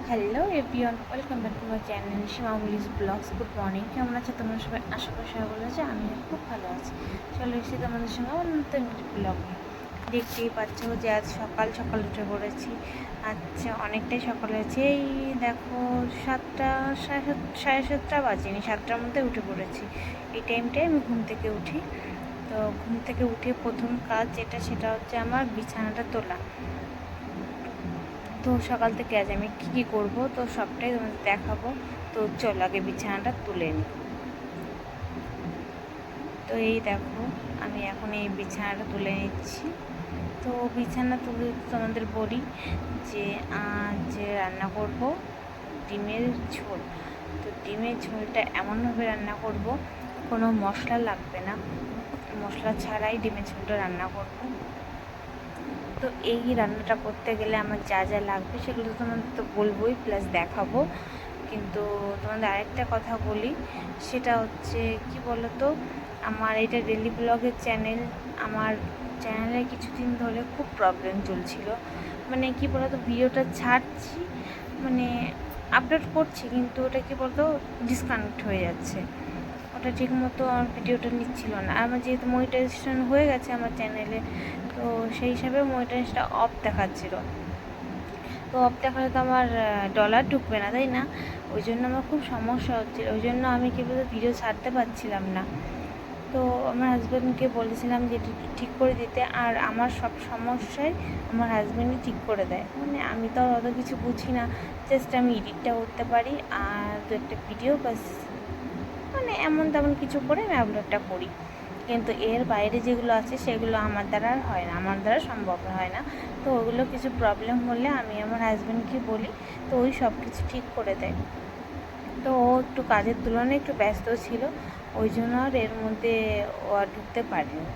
Hello everyone, welcome back to my channel সীমামুলিস blogs. Good morning, কেমন আছে তোমরা সবাই? আশা করি সবাই ভালো আছে, আমিও খুব ভালো আছি। চলে এসেছি তোমাদের সঙ্গে নতুন একটি ব্লগ নিয়ে। দেখতেই পাচ্ছ যে আজ সকাল সকাল উঠে পড়েছি। আচ্ছা, অনেকটাই সকাল হয়েছে। এই দেখো 7টা, সাড়ে সাতটা বাজেনি, 7টার মধ্যে উঠে পড়েছি। এই টাইমটায় আমি ঘুম থেকে উঠি। তো ঘুম থেকে উঠে প্রথম কাজ সেটা হচ্ছে আমার বিছানাটা তোলা। তো সকাল থেকে আজ আমি কী করবো তো সবটাই তোমাদের দেখাবো। তো চল আগে বিছানাটা তুলে নিই। তো এই দেখো, আমি এখন এই বিছানাটা তুলে নিচ্ছি। তো বিছানা তুলে তোমাদের বলি যে আজ রান্না করব ডিমের ঝোল। তো ডিমের ঝোলটা এমনভাবে রান্না করব, কোনো মশলা লাগবে না, মশলা ছাড়াই ডিমের ঝোলটা রান্না করব। তো এই রান্নাটা করতে গেলে আমার যা যা লাগবে সেগুলো তো তোমাদের তো বলবোই, প্লাস দেখাবো। কিন্তু তোমাদের আরেকটা কথা বলি, সেটা হচ্ছে কি বলো তো, আমার এটা ডেলি ব্লগের চ্যানেল। আমার চ্যানেলে কিছুদিন ধরে খুব প্রবলেম চলছিল। মানে কি বলো তো, ভিডিওটা ছাড়ছি, মানে আপলোড করছি, কিন্তু ওটা কি বলতো ডিসকানেক্ট হয়ে যাচ্ছে। ওটা ঠিকমতো আমার ভিডিওটা নিচ্ছিল না। আমার যেহেতু মনিটাইজেশন হয়ে গেছে আমার চ্যানেলে, তো সেই হিসাবে মনিটাইজটা অফ দেখাচ্ছিল। তো অফ দেখালে তো আমার ডলার ঢুকবে না, তাই না? ওই জন্য আমার খুব সমস্যা হচ্ছিলো, ওই জন্য আমি কী বলতো ভিডিও ছাড়তে পারছিলাম না। তো আমার হাজব্যান্ডকে বলেছিলাম যে এটি ঠিক করে দিতে, আর আমার সব সমস্যায় আমার হাজব্যান্ডই ঠিক করে দেয়। মানে আমি তো আর অত কিছু বুঝি না, জাস্ট আমি এডিটটা করতে পারি আর দু একটা ভিডিও বাস, মানে এমন তেমন কিছু করে আমি আপলোডটা করি। কিন্তু এর বাইরে যেগুলো আছে সেগুলো আমার দ্বারা আর হয় না, আমার দ্বারা সম্ভব হয় না। তো ওগুলো কিছু প্রবলেম হলে আমি আমার হাজব্যান্ডকে বলি, তো ওই সব কিছু ঠিক করে দেয়। তো ও একটু কাজের তুলনায় একটু ব্যস্ত ছিল, ওই জন্য আর এর মধ্যে ও আর ঢুকতে পারিনি।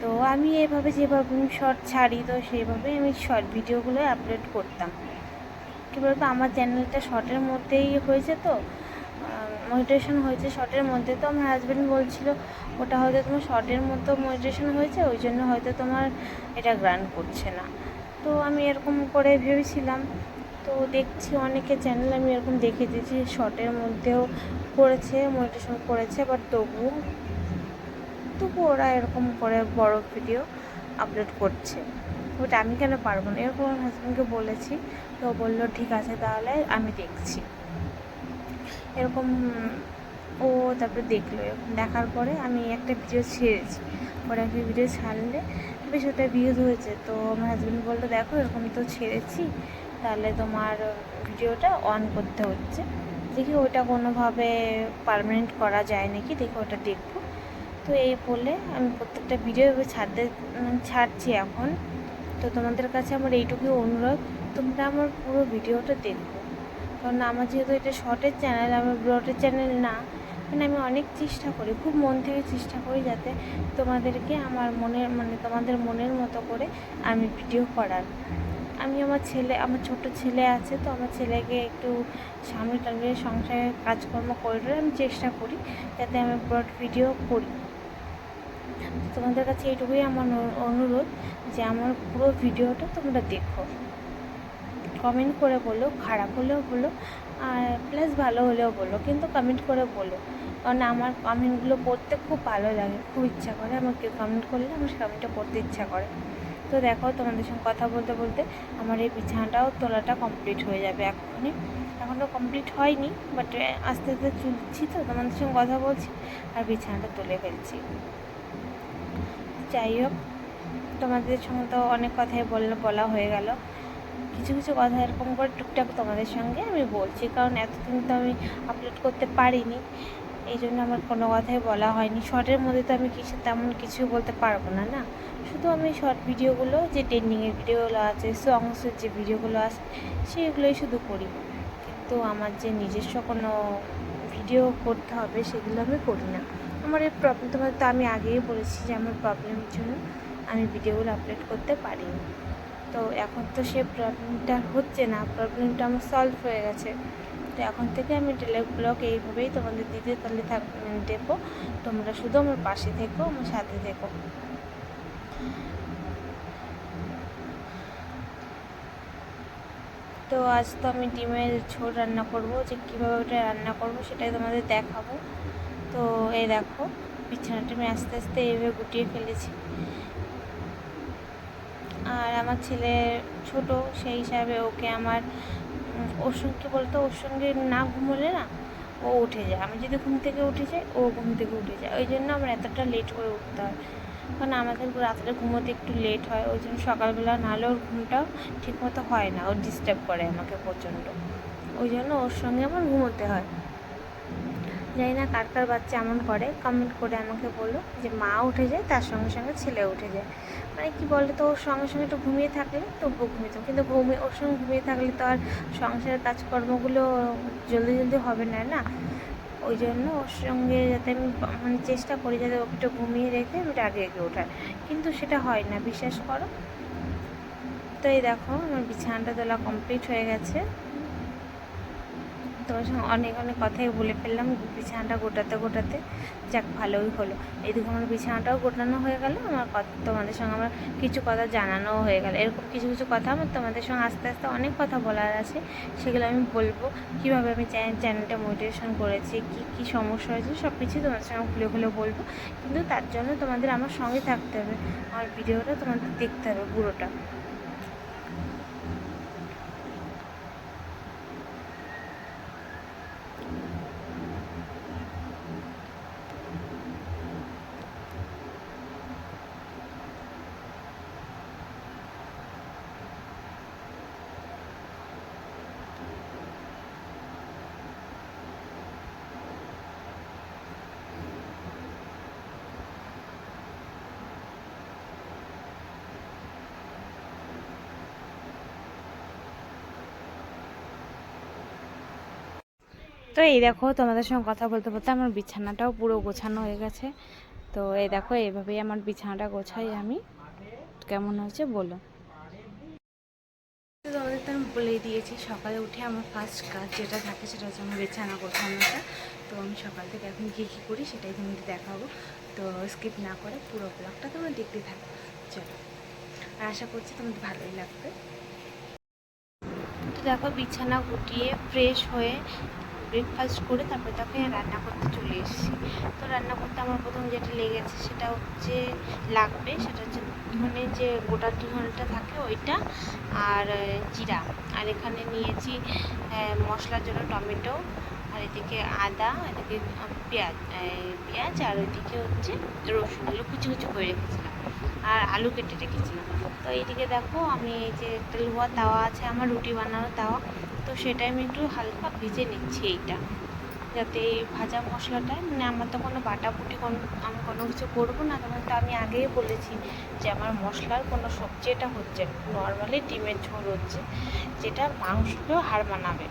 তো আমি এভাবে যেভাবে আমি শর্ট ছাড়ি, তো সেইভাবেই আমি শর্ট ভিডিওগুলো আপলোড করতাম। কী বলতো, আমার চ্যানেলটা শর্টের মধ্যেই হয়েছে, তো মনিটাইজেশন হয়েছে শর্টের মধ্যে। তো আমার হাজব্যান্ড বলছিল ওটা হয়তো তোমার শর্টের মতো মনিটাইজেশন হয়েছে, ওই জন্য হয়তো তোমার এটা গ্রান্ট করছে না। তো আমি এরকম করে ভেবেছিলাম। তো দেখছি অনেকে চ্যানেল আমি এরকম দেখে দিয়েছি শর্টের মধ্যেও করেছে, মনিটাইজেশন করেছে, বাট তবু ওরা এরকম করে বড় ভিডিও আপলোড করছে। ওটা আমি কেন পারবো না, এরকম আমার হাজব্যান্ডকে বলেছি। তো বললো ঠিক আছে, তাহলে আমি দেখছি এরকম। ও তারপরে দেখলো, এরকম দেখার পরে আমি একটা ভিডিও ছেড়েছি। পরে একটা ভিডিও ছাড়লে বেশ ওটা ভিউজ হয়েছে। তো আমার হাজব্যান্ড বললো দেখো এরকম তো ছেড়েছি, তাহলে তোমার ভিডিওটা অন করতে হচ্ছে, দেখি ওটা কোনোভাবে পার্মানেন্ট করা যায় নাকি, দেখি ওটা দেখবো। তো এই বলে আমি প্রত্যেকটা ভিডিও ছাড়ছি এখন। তো তোমাদের কাছে আমার এইটুকুই অনুরোধ, তোমরা আমার পুরো ভিডিওটা দেখো, কারণ আমার যেহেতু এটা শর্টের চ্যানেল, আমার ব্রডের চ্যানেল না। মানে আমি অনেক চেষ্টা করি, খুব মন থেকে চেষ্টা করি যাতে তোমাদেরকে আমার তোমাদের মনের মতো করে আমি ভিডিও করার। আমি আমার ছোট ছেলে আছে, তো আমার ছেলেকে একটু সামনে টানলে সংসারে কাজকর্ম করে আমি চেষ্টা করি যাতে আমি ব্রড ভিডিও করি। তোমাদের কাছে এইটুকুই আমার অনুরোধ যে আমার পুরো ভিডিওটা তোমরা দেখো, কমেন্ট করে বলো, খারাপ হলেও বলো, আর প্লাস ভালো হলেও বলো, কিন্তু কমেন্ট করে বলো, কারণ আমার কমেন্টগুলো পড়তে খুব ভালো লাগে, খুব ইচ্ছা করে আমাকে কমেন্ট করলে আমার কমেন্টটা পড়তে ইচ্ছা করে। তো দেখো, তোমাদের সঙ্গে কথা বলতে বলতে আমার এই বিছানাটাও তোলাটা কমপ্লিট হয়ে যাবে এখনই। এখনও কমপ্লিট হয়নি, বাট আস্তে আস্তে চলছি, তো তোমাদের সঙ্গে কথা বলছি আর বিছানাটা তুলে ফেলছি। যাই হোক, তোমাদের সঙ্গে তো অনেক কথাই বলা হয়ে গেল। কিছু কিছু কথা এরকম করে টুকটাক তোমাদের সঙ্গে আমি বলছি, কারণ এতদিন তো আমি আপলোড করতে পারিনি, এই জন্য আমার কোনো কথাই বলা হয়নি। শর্টের মধ্যে তো আমি তেমন কিছু বলতে পারবো না, না। শুধু আমি শর্ট ভিডিওগুলো, যে ট্রেন্ডিংয়ের ভিডিওগুলো আছে, সংসের যে ভিডিওগুলো আছে, সেইগুলোই শুধু করি। কিন্তু আমার যে নিজস্ব কোনো ভিডিও করতে হবে সেগুলো আমি করি না। আমার এই প্রবলেম তোমার তো আমি আগেই বলেছি যে আমার প্রবলেমের জন্য আমি ভিডিওগুলো আপলোড করতে পারিনি। তো এখন তো সে প্রবলেমটা হচ্ছে না, প্রবলেমটা আমার সলভ হয়ে গেছে। তো এখন থেকে আমি ডেলি ব্লগ এইভাবেই তোমাদের দিতে তাহলে দেবো। তোমরা শুধু আমার পাশে থেকো, আমার সাথে থেকো। তো আজ তো আমি ডিমের ঝোল রান্না করব, যে কীভাবে ওটা রান্না করব সেটাই তোমাদের দেখাবো। তো এই দেখো বিছানাটা আমি আস্তে আস্তে এইভাবে গুটিয়ে ফেলেছি। আর আমার ছেলে ছোট, সেই হিসাবে ওকে আমার ওর সঙ্গে বলতো, ওর সঙ্গে না ঘুমোলে না ও উঠে যায়। আমি যদি ঘুম থেকে উঠে যাই ও ঘুম থেকে উঠে যায়, ওই জন্য আমার এতটা লেট করে উঠতে হয়। কারণ আমাদের রাত্রে ঘুমোতে একটু লেট হয়, ওই জন্য সকালবেলা নাহলে ওর ঘুমটাও ঠিকমতো হয় না, ও ডিস্টার্ব করে আমাকে প্রচণ্ড, ওই জন্য ওর সঙ্গে আমার ঘুমোতে হয়। জানি না কার কার বাচ্চা এমন করে, কমেন্ট করে আমাকে বলো যে মা উঠে যায় তার সঙ্গে সঙ্গে ছেলে উঠে যায়। মানে কি বলে তো, ওর সঙ্গে সঙ্গে একটু ঘুমিয়ে থাকলে তবুও ঘুমিয়ে, কিন্তু ওর সঙ্গে ঘুমিয়ে থাকলে তো আর সংসারের কাজকর্মগুলো জলদি জলদি হবে না না। ওই জন্য ওর সঙ্গে যাতে আমি মানে চেষ্টা করি যাতে ওকে একটু ঘুমিয়ে রেখে আমি আগে আগে ওঠার, কিন্তু সেটা হয় না, বিশ্বাস করো। তো এই দেখো আমার বিছানাটা তোলা কমপ্লিট হয়ে গেছে। তোমার সঙ্গে অনেক অনেক কথাই বলে ফেললাম বিছানাটা গোটাতে গোটাতে, যাক ভালোই হলো। এদিকে আমার বিছানাটাও গোটানো হয়ে গেল, আমার তোমাদের সঙ্গে আমার কিছু কথা জানানোও হয়ে গেল। এরকম কিছু কিছু কথা আমার তোমাদের সঙ্গে আস্তে আস্তে অনেক কথা বলার আছে, সেগুলো আমি বলবো। কীভাবে আমি চ্যানেলটা মোটিভেশন করেছি, কী সমস্যা হয়েছে সব কিছুই তোমাদের সঙ্গে খুলে খুলে বলবো। কিন্তু তার জন্য তোমাদের আমার সঙ্গে থাকতে হবে, আমার ভিডিওটা তোমাদের দেখতে হবে পুরোটা। তো এই দেখো তোমাদের সঙ্গে কথা বলতে বলতে আমার বিছানাটাও পুরো গোছানো হয়ে গেছে। তো এই দেখো এইভাবেই আমার বিছানাটা গোছাই আমি। কেমন হয়েছে বলো। তো তোমাদের তো আমি বলেই দিয়েছি, সকালে উঠে আমার ফার্স্ট কাজ যেটা থাকে সেটা হচ্ছে আমার বিছানা গোছানোটা। তো আমি সকাল থেকে এখন কী কী করি সেটাই তোমাদের দেখাবো। তো স্কিপ না করে পুরো ব্লগটা তোমরা দেখতে থাকো, চলো। আর আশা করছি তোমাদের ভালোই লাগবে। তো দেখো বিছানা গুটিয়ে ফ্রেশ হয়ে ব্রেকফাস্ট করে তারপরে তাকে রান্না করতে চলে এসেছি। তো রান্না করতে আমার প্রথম যেটা লেগেছে সেটা হচ্ছে সেটা হচ্ছে ধনে, যে গোটা ধনেটা থাকে ওইটা, আর জিরা। আর এখানে নিয়েছি মশলার জন্য টমেটো, আর এদিকে আদা, এদিকে পেঁয়াজ আর ওইদিকে হচ্ছে রসুন, এগুলো কুচি কুচি করে রেখেছিলাম, আর আলু কেটে রেখেছিলাম। তো এইদিকে দেখো আমি এই যে একটা লোহা তাওয়া আছে আমার, রুটি বানানোর তাওয়া, তো সেটা আমি একটু হালকা ভেজে নিচ্ছি এইটা, যাতে এই ভাজা মশলাটা, মানে আমার তো কোনো বাটাবুটি আমি কোনো কিছু করবো না। তখন তো আমি আগেই বলেছি যে আমার মশলার কোনো সবজি এটা হচ্ছে নর্মালি ডিমের ঝোল হচ্ছে, যেটা মাংসকেও হার মানাবে।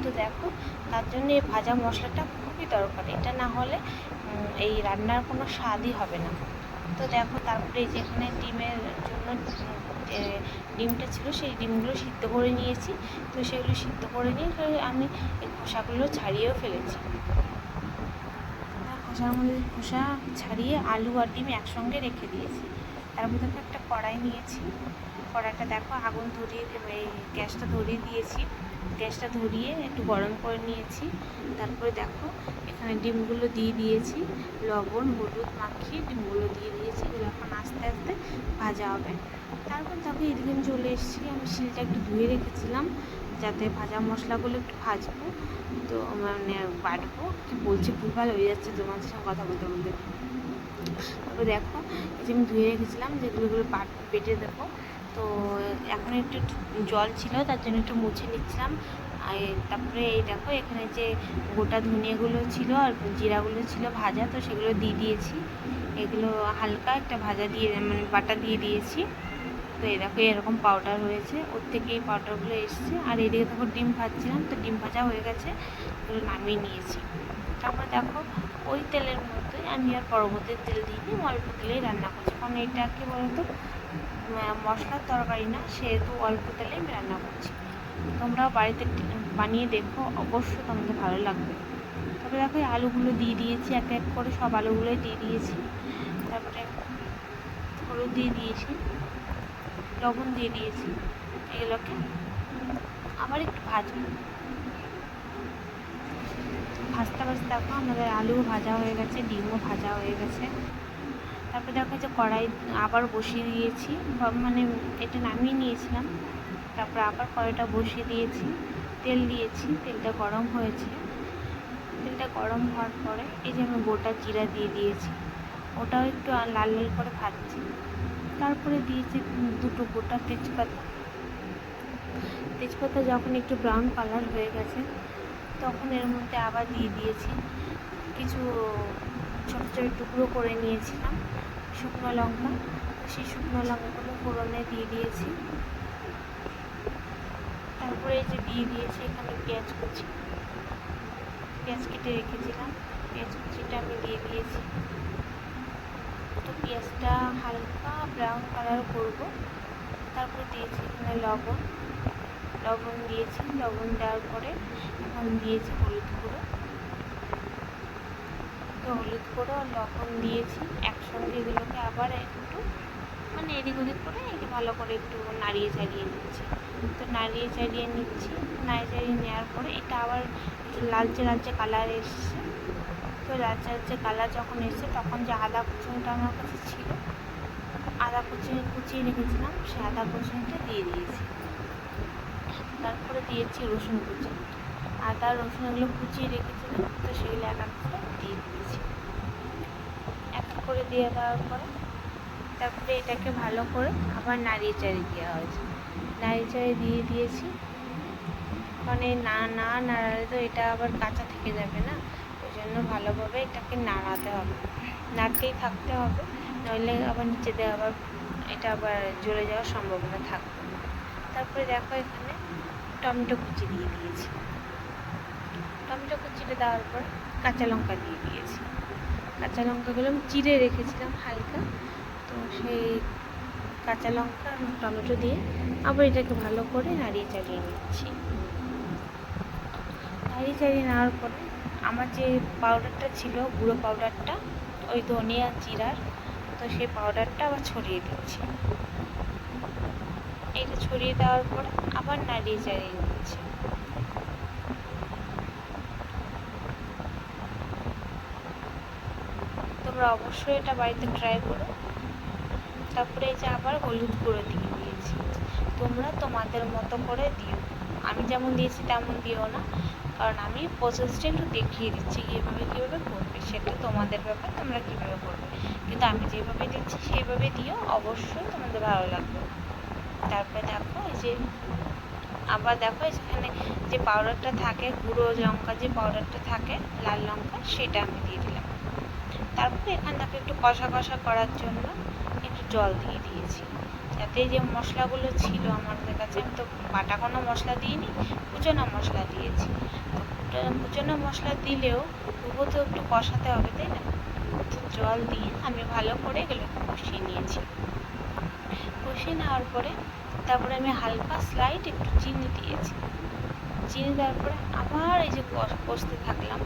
তো দেখো তার জন্য এই ভাজা মশলাটা খুবই দরকার, এটা না হলে এই রান্নার কোনো স্বাদই হবে না। তো দেখো তারপরে যেখানে ডিমের জন্য ডিমটা ছিল সেই ডিমগুলো সিদ্ধ করে নিয়েছি। তো সেগুলো সিদ্ধ করে নিয়ে আমি এই খোসাগুলো ছাড়িয়েও ফেলেছি। খোসার মধ্যে খোসা ছাড়িয়ে আলু আর ডিম একসঙ্গে রেখে দিয়েছি। তারপর দেখো একটা কড়াই নিয়েছি, কড়াইটা দেখো আগুন ধরিয়ে গ্যাসটা ধরিয়ে দিয়েছি, গ্যাসটা ধরিয়ে একটু গরম করে নিয়েছি। তারপরে দেখো এখানে ডিমগুলো দিয়ে দিয়েছি, লবণ হলুদ মাখিয়ে ডিমগুলো দিয়ে দিয়েছি, এগুলো এখন আস্তে আস্তে ভাজা হবে। তারপর দেখো এদিকে চলে এসেছি, আমি শিলটা একটু ধুয়ে রেখেছিলাম যাতে ভাজা মশলাগুলো একটু ভাজবো, তো মানে বাটবো, কি বলছি ভুলভাল হয়ে যাচ্ছে তোমাদের সঙ্গে কথা বলতে বলতে। তারপরে দেখো এই যে আমি ধুয়ে রেখেছিলাম যেগুলো বেটে দেবো। তো এখন একটু জল ছিল তার জন্য একটু মুছে নিচ্ছিলাম। আর তারপরে এই দেখো এখানে যে গোটা ধনিয়াগুলো ছিল আর জিরাগুলো ছিল ভাজা, তো সেগুলো দিয়ে দিয়েছি। এগুলো হালকা একটা ভাজা দিয়ে মানে বাটা দিয়ে দিয়েছি। তো এই দেখো এরকম পাউডার হয়েছে, ওর থেকে এই পাউডারগুলো এসছে। আর এদিকে দেখো ডিম ভাজছিলাম, তো ডিম ভাজা হয়ে গেছে, ওগুলো নামিয়ে নিয়েছি। তারপরে দেখো ওই তেলের মধ্যে আমি আর পরবর্তী তেল দিইনি, অল্প তেলেই রান্না করছি, কারণ এটা কি বলতো মশলার তরকারি না, সেহেতু অল্প তেলেই আমি রান্না করছি। তোমরাও বাড়িতে বানিয়ে দেখো, অবশ্যই তোমাদের ভালো লাগবে। তারপরে দেখো আলুগুলো দিয়ে দিয়েছি, এক এক করে সব আলুগুলোই দিয়ে দিয়েছি। তারপরে হলুদ দিয়ে দিয়েছি, লবণ দিয়ে দিয়েছি, এগুলোকে আবার একটু ভাজবো। ভাজতে ভাজতে দেখো আমাদের আলু ভাজা হয়ে গেছে, ডিমও ভাজা হয়ে গেছে। তারপরে দেখো যে কড়াই আবার বসিয়ে দিয়েছি, মানে এটা নামিয়ে নিয়েছিলাম। তারপর আবার কড়াইটা বসিয়ে দিয়েছি, তেল দিয়েছি, তেলটা গরম হয়েছে। তেলটা গরম হওয়ার পরে এই যে আমি গোটা জিরা দিয়ে দিয়েছি, ওটাও একটু লাল লাল করে ভাজছি। তারপরে দিয়েছি দুটো গোটা তেজপাতা। তেজপাতা যখন একটু ব্রাউন কালার হয়ে গেছে তখন এর মধ্যে আবার দিয়ে দিয়েছি কিছু ছোটো ছোটো টুকরো করে নিয়েছিলাম শুকনো লঙ্কা। সেই শুকনো লঙ্কাগুলো ফোড়নে দিয়ে দিয়েছি। তারপরে এই যে দিয়ে দিয়েছি এখানে পেঁয়াজ কুচি, পেঁয়াজ কেটে রেখেছিলাম, পেঁয়াজ কুচিটা আমি দিয়ে দিয়েছি। তো পেঁয়াজটা হালকা ব্রাউন কালার করব। তারপর দিয়েছি এখানে লবণ দিয়েছি। লবণ দেওয়ার পরে এখন দিয়েছি হলুদ গুঁড়ো। তো হলুদ গুঁড়ো আর লবণ দিয়েছি একসঙ্গে, এগুলোকে আবার একটু মানে এদিক ওদিক করে ভালো করে একটু নাড়িয়ে চাড়িয়ে নিচ্ছি। তো নাড়িয়ে চাড়িয়ে নেওয়ার পরে এটা আবার একটু লালচে লালচে কালার এসছে। তো লালচে লালচে কালার যখন এসছে তখন যে আদা কুচুনিটা আমার কাছে ছিল, আদা কুচিয়ে রেখেছিলাম, সেই আদা কুচুনিটা দিয়ে দিয়েছি। তারপরে দিয়েছি রসুন কুচি, আদা রসুন এগুলো কুচিয়ে রেখেছিলাম, তো সেগুলো এক এক করে দিয়ে দিয়েছি। এক এক করে দিয়ে দেওয়ার পরে তারপরে এটাকে ভালো করে আবার নাড়িয়ে চাড়িয়ে দেওয়া হয়েছে। নাড়িয়ে চাড়িয়ে দিয়ে দিয়েছি, মানে না নাড়ালে তো এটা আবার কাঁচা থেকে যাবে না, ওই জন্য ভালোভাবে এটাকে নাড়াতে হবে, নাড়তেই থাকতে হবে, নইলে আবার নিচে দিয়ে আবার এটা আবার জ্বলে যাওয়ার সম্ভাবনা থাকবে। তারপরে দেখো এখানে টমেটো কুচি দিয়ে দিয়েছি। টমেটো কুচিটা দেওয়ার পর কাঁচা লঙ্কা দিয়ে দিয়েছি। কাঁচা লঙ্কাগুলো আমি চিড়ে রেখেছিলাম হালকা, তো সেই কাঁচা লঙ্কা আর টমেটো দিয়ে আবার এটাকে ভালো করে নাড়িয়ে চাড়িয়ে নিচ্ছি। নাড়িয়ে চাড়িয়ে নেওয়ার পরে আমার যে পাউডারটা ছিল, গুঁড়ো পাউডারটা, ওই ধনিয়া জিরার, তো সেই পাউডারটা আবার ছড়িয়ে দিচ্ছি। এটা ছড়িয়ে দেওয়ার পরে আবার নাড়িয়ে চাড়িয়ে নিচ্ছি। তোমরা অবশ্যই এটা বাড়িতে ট্রাই করো। তারপরে এই যে আবার হলুদ গুঁড়ো দিয়ে দিয়েছি, তোমরা তোমাদের মতো করে দিও, আমি যেমন দিয়েছি তেমন দিও না, কারণ আমি প্রসেসটা একটু দেখিয়ে দিচ্ছি কীভাবে করবে, সেটা তোমাদের ব্যাপার, তোমরা কীভাবে করবে, কিন্তু আমি যেভাবে দিচ্ছি সেইভাবে দিও, অবশ্যই তোমাদের ভালো লাগবে। তারপরে দেখো এই যে আবার দেখো এখানে যে পাউডারটা থাকে, গুঁড়ো লঙ্কা যে পাউডারটা থাকে লাল লঙ্কা, সেটা আমি দিয়ে দিলাম। তারপরে এখান থেকে একটু কষা কষা করার জন্য একটু জল দিয়ে দিয়েছি, যাতে যে মশলাগুলো ছিল আমাদের কাছে, আমি তো বাটা কোনো মশলা দিইনি, কুচনো মশলা দিয়েছি। তো কুচনো মশলা দিলেও তবুও তো একটু কষাতে হবে, তাই না? তো জল দিয়ে আমি ভালো করে এগুলোকে কষিয়ে নিয়েছি। কষিয়ে নেওয়ার পরে তারপরে আমি হালকা স্লাইড একটু চিনি দিয়েছি। চিনি দেওয়ার পরে আবার এই যে কষতে থাকলাম।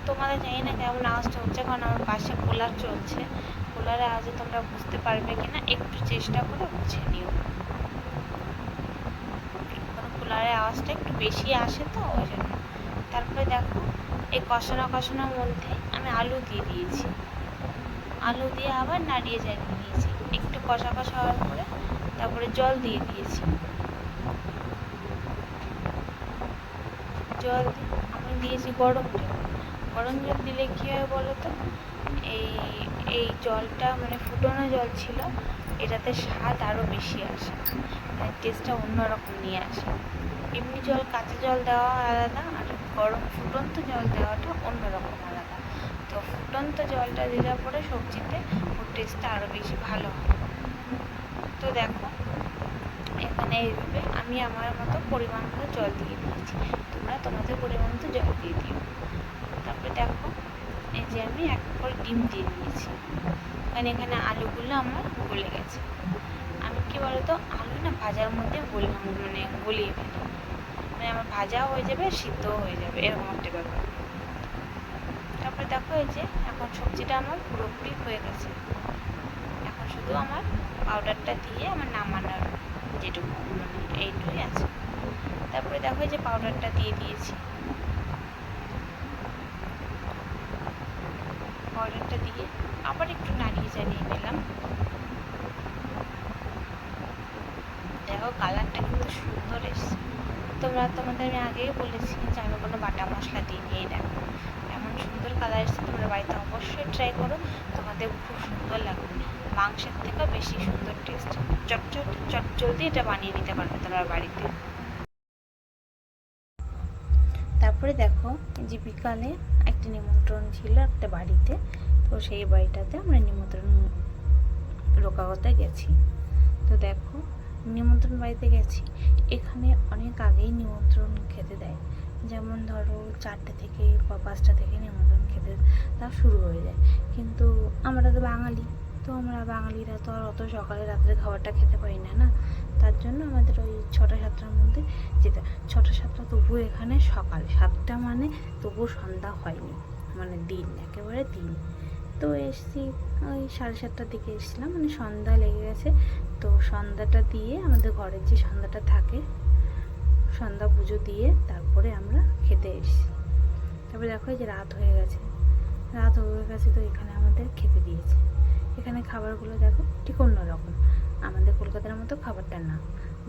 তোমাদের জানি না কেমন আওয়াজটা হচ্ছে, কারণ আমার পাশে কুলার চলছে, কুলারের আওয়াজে তোমরা বুঝতে পারবে কিনা একটু চেষ্টা করে বুঝে নিও, কারণ কুলারের আওয়াজটা একটু বেশি আসে তো ওই জন্য। তারপরে দেখো এই কষানোর মধ্যে আমি আলু দিয়ে দিয়েছি, আলু দিয়ে আবার নাড়িয়ে চাড়িয়ে নিয়েছি। একটু কষা হওয়ার পরে তারপরে জল দিয়ে দিয়েছি। জল আমি দিয়েছি গরম জল দিলে কী হয় বলো তো, এই জলটা মানে ফুটানো জল ছিল, এটাতে স্বাদ আরও বেশি আসে, মানে টেস্টটা অন্যরকম নিয়ে আসে। এমনি জল, কাঁচা জল দেওয়া আলাদা, আর গরম ফুটন্ত জল দেওয়াটা অন্যরকম আলাদা। তো ফুটন্ত জলটা দেওয়ার পরে সবজিতে ওর টেস্টটা আরও বেশি ভালো হয়। তো দেখো এখানে এইভাবে আমি আমার মতো পরিমাণ মতো জল দিয়ে দিয়েছি, তোমরা তোমাদের পরিমাণ মতো জল দিয়ে দিও। তারপরে দেখো এই যে আমি এক করে ডিম দিয়ে দিয়েছি, কারণ এখানে আলুগুলো আমার গলে গেছে। আমি কি বলতো, আলু না ভাজার মধ্যে মানে গলিয়ে ফেলি, মানে আমার ভাজাও হয়ে যাবে, সিদ্ধও হয়ে যাবে, এরকম একটা ব্যাপার। তারপরে দেখো এই যে এখন সবজিটা আমার পুরোপুরি হয়ে গেছে, এখন শুধু আমার পাউডারটা দিয়ে আমার নামানোর যেটুকু মানে এইটুকুই আছে। তারপরে দেখো যে পাউডারটা দিয়ে দিয়েছি, পাউডারটা দিয়ে আবার একটু নাড়িয়ে চাড়িয়ে নিলাম। দেখো কালারটা কিন্তু সুন্দর এসছে। তোমাদের আমি আগেই বলেছি যে আমি কোনো বাটা মশলা দিইনি। এই দেখো এমন সুন্দর কালার এসছে, তোমরা বাড়িতে অবশ্যই ট্রাই করো, তোমাদের খুব সুন্দর লাগবে, মাংসের থেকেও বেশি সুন্দর টেস্ট। চট জলদি এটা বানিয়ে নিতে পারবে তোমরা বাড়িতে। তারপরে দেখো এই যে বিকালে একটা নিমন্ত্রণ ছিল একটা বাড়িতে, তো সেই বাড়িটাতে আমরা নিমন্ত্রণ রোকাগতে গেছি। তো দেখো নিমন্ত্রণ বাড়িতে গেছি, এখানে অনেক আগেই নিমন্ত্রণ খেতে দেয়, যেমন ধরো 4টে থেকে বা 5টা থেকে নিমন্ত্রণ খেতে তা শুরু হয়ে যায়। কিন্তু আমরা তো বাঙালি, তো আমরা বাঙালিরা তো আর অত সকালে রাত্রে খাবারটা খেতে পারি না, না, তার জন্য আমাদের ওই 6টা-7টার মধ্যে যেতে। 6টা-7টা তবুও এখানে সকাল 7টা মানে তবুও সন্ধ্যা হয়নি, মানে দিন, একেবারে দিন। তো এসছি ওই 7:30টার দিকে এসেছিলাম, মানে সন্ধ্যা লেগে গেছে। তো সন্ধ্যাটা দিয়ে আমাদের ঘরের যে সন্ধ্যাটা থাকে, সন্ধ্যা পুজো দিয়ে তারপরে আমরা খেতে এসেছি। তারপরে দেখো যে রাত হয়ে গেছে, তো এখানে আমাদের খেতে দিয়েছে। এখানে খাবারগুলো দেখো ঠিক অন্যরকম, আমাদের কলকাতার মতো খাবারটা না,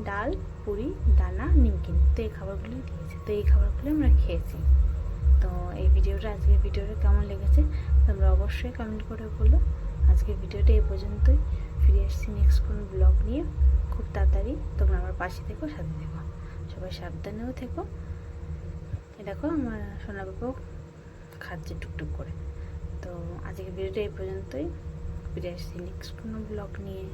ডাল, পুরি, দানা, নিমকিন, তো এই খাবারগুলোই দিয়েছে। তো এই খাবারগুলো আমরা খেয়েছি। তো এই আজকের ভিডিওটা কেমন লেগেছে তোমরা অবশ্যই কমেন্ট করে বলো। আজকের ভিডিওটা এই পর্যন্তই, ফিরে আসছি নেক্সট কোনো ব্লগ নিয়ে খুব তাড়াতাড়ি। তোমরা আমার পাশে থেকো, সাথে থেকো, সবাই সাবধানেও থেকো। দেখো আমার সোনা বাবাও খাচ্ছে টুকটুক করে। তো আজকের ভিডিওটা এই পর্যন্তই, ফিরে আসছি নেক্সট কোনো ব্লগ নিয়ে।